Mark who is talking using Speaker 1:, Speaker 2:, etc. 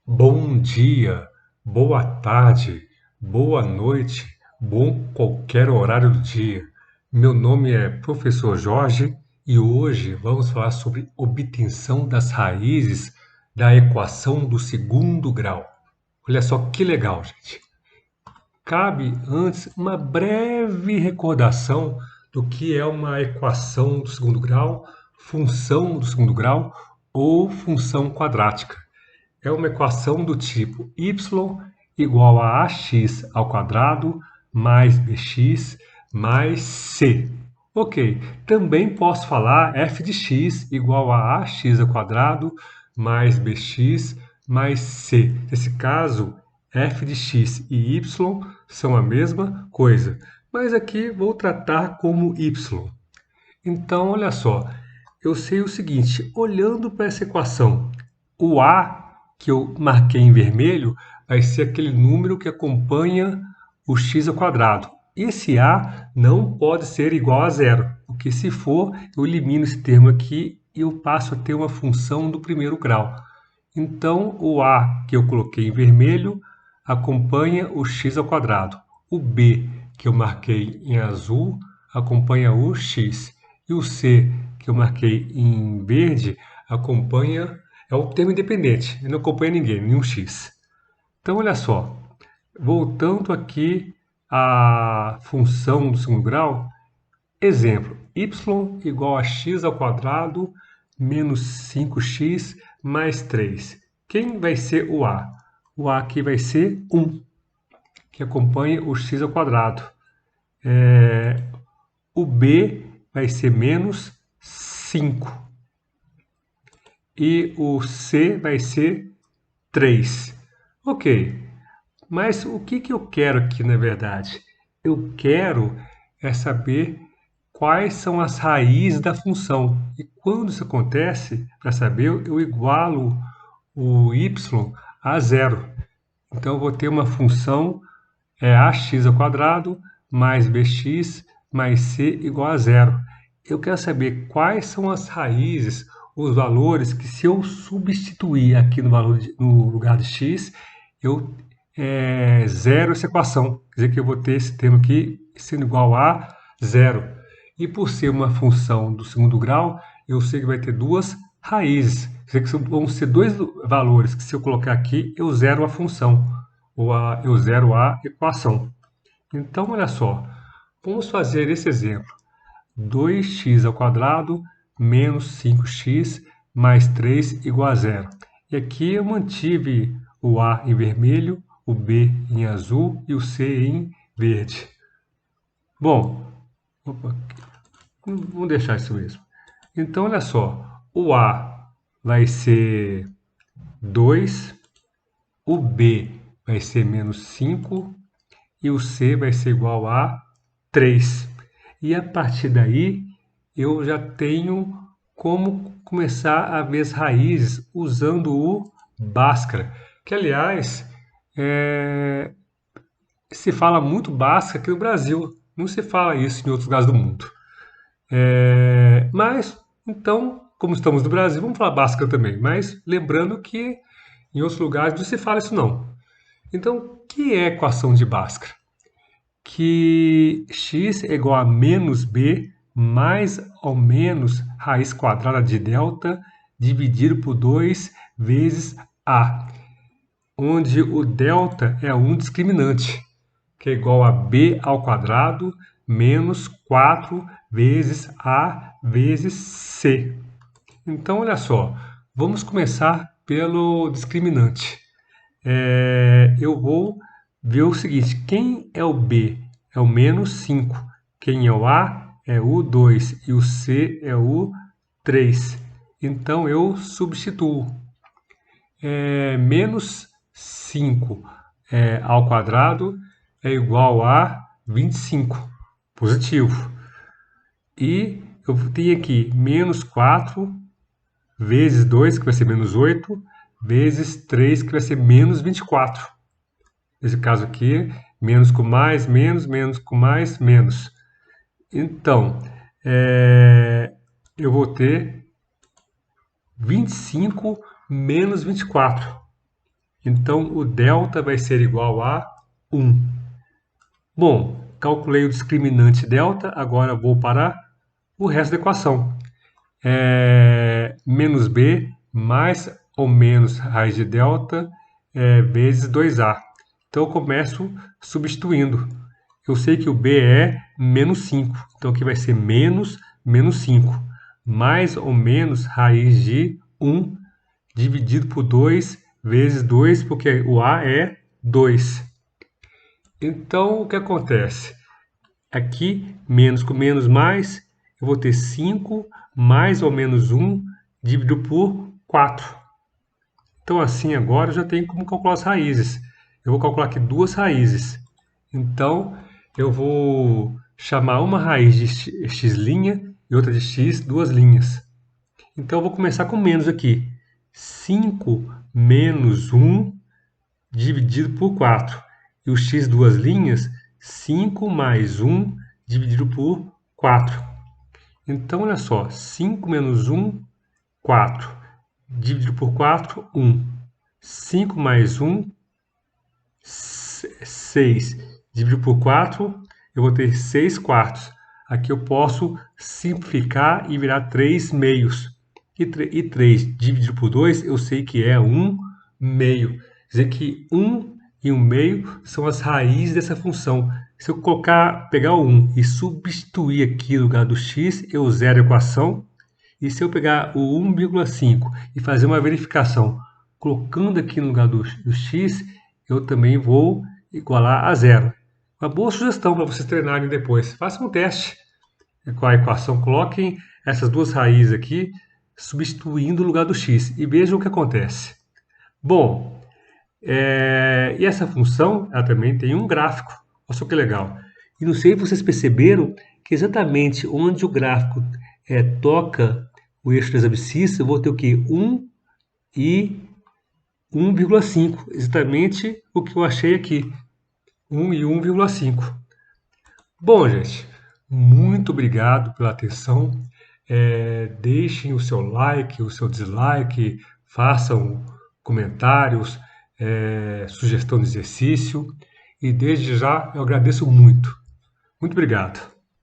Speaker 1: Bom dia, boa tarde, boa noite, bom qualquer horário do dia. Meu nome é Professor Jorge e hoje vamos falar sobre obtenção das raízes da equação do segundo grau. Olha só que legal, gente. Cabe antes uma breve recordação do que é uma equação do segundo grau, função do segundo grau ou função quadrática. É uma equação do tipo y igual a ax ao quadrado mais bx mais c. Ok, também posso falar f de x igual a ax ao quadrado mais bx mais c. Nesse caso, f de x e y são a mesma coisa, mas aqui vou tratar como y. Então, olha só, eu sei o seguinte, olhando para essa equação, o a que eu marquei em vermelho vai ser aquele número que acompanha o x ao quadrado. Esse a não pode ser igual a zero, porque se for, eu elimino esse termo aqui e eu passo a ter uma função do primeiro grau. Então, o a que eu coloquei em vermelho acompanha o x ao quadrado. O b que eu marquei em azul acompanha o x. E o C, que eu marquei em verde, acompanha, é o termo independente, ele não acompanha ninguém, nenhum X. Então, olha só, voltando aqui à função do segundo grau, exemplo, y igual a x ao quadrado menos 5x mais 3. Quem vai ser o a? O a aqui vai ser 1, que acompanha o x ao quadrado. O b vai ser menos 5. E o C vai ser 3. Ok, mas o que eu quero aqui na verdade? Eu quero saber quais são as raízes da função. E quando isso acontece, para saber, eu igualo o y a zero. Então eu vou ter uma função ax ao quadrado mais bx mais c igual a zero. Eu quero saber quais são as raízes, os valores que se eu substituir aqui no lugar de x, eu zero essa equação. Quer dizer que eu vou ter esse termo aqui sendo igual a zero. E por ser uma função do segundo grau, eu sei que vai ter duas raízes. Quer dizer que vão ser dois valores que se eu colocar aqui, eu zero a função, ou eu zero a equação. Então, olha só, vamos fazer esse exemplo. 2x ao quadrado menos 5x mais 3 igual a zero. E aqui eu mantive o A em vermelho, o B em azul e o C em verde. Bom, vamos deixar isso mesmo. Então, olha só, o A vai ser 2, o B vai ser menos 5 e o C vai ser igual a 3. E a partir daí, eu já tenho como começar a ver as raízes usando o Bhaskara, que, aliás, se fala muito Bhaskara aqui no Brasil, não se fala isso em outros lugares do mundo. Mas, então, como estamos no Brasil, vamos falar Bhaskara também, mas lembrando que em outros lugares não se fala isso não. Então, o que é a equação de Bhaskara? Que x é igual a menos b mais ou menos raiz quadrada de delta dividido por 2 vezes a, onde o delta é um discriminante, que é igual a b ao quadrado menos 4 vezes a vezes c. Então, olha só, vamos começar pelo discriminante. Eu vou ver o seguinte, quem é o B? É o menos 5. Quem é o A? É o 2. E o C é o 3. Então, eu substituo. Menos 5 ao quadrado é igual a 25. Positivo. E eu tenho aqui menos 4 vezes 2, que vai ser menos 8, vezes 3, que vai ser menos 24. Nesse caso aqui, menos com mais, menos com mais, menos. Então, eu vou ter 25 menos 24. Então, o delta vai ser igual a 1. Bom, calculei o discriminante delta, agora vou para o resto da equação. Menos b mais ou menos raiz de delta vezes 2a. Então, eu começo substituindo. Eu sei que o b é menos 5, então aqui vai ser menos 5, mais ou menos raiz de 1 dividido por 2 vezes 2, porque o a é 2. Então, o que acontece? Aqui, menos com menos mais, eu vou ter 5 mais ou menos 1 dividido por 4. Então, assim, agora eu já tenho como calcular as raízes. Eu vou calcular aqui duas raízes. Então, eu vou chamar uma raiz de x' e outra de x, duas linhas. Então, eu vou começar com menos aqui. 5 menos 1 dividido por 4. E o x, duas linhas, 5 mais 1 dividido por 4. Então, olha só, 5 menos 1, 4. Dividido por 4, 1. 5 mais 1, 6. Dividido por 4, eu vou ter 6 quartos. Aqui eu posso simplificar e virar 3 meios. E 3 dividido por 2, eu sei que é 1 meio. Quer dizer que 1 e 1 meio são as raízes dessa função. Se eu pegar o 1 e substituir aqui no lugar do x, eu zero a equação. E se eu pegar o 1,5 e fazer uma verificação colocando aqui no lugar do x, eu também vou igualar a zero. Uma boa sugestão para vocês treinarem depois. Façam um teste com a equação. Coloquem essas duas raízes aqui, substituindo o lugar do x, e vejam o que acontece. Bom, e essa função ela também tem um gráfico. Olha só que legal. E não sei se vocês perceberam que exatamente onde o gráfico toca o eixo das abscissas, eu vou ter o quê? 1 e 1,5. Exatamente o que eu achei aqui. 1 e 1,5. Bom, gente, muito obrigado pela atenção. Deixem o seu like, o seu dislike, façam comentários, sugestão de exercício. E desde já eu agradeço muito. Muito obrigado.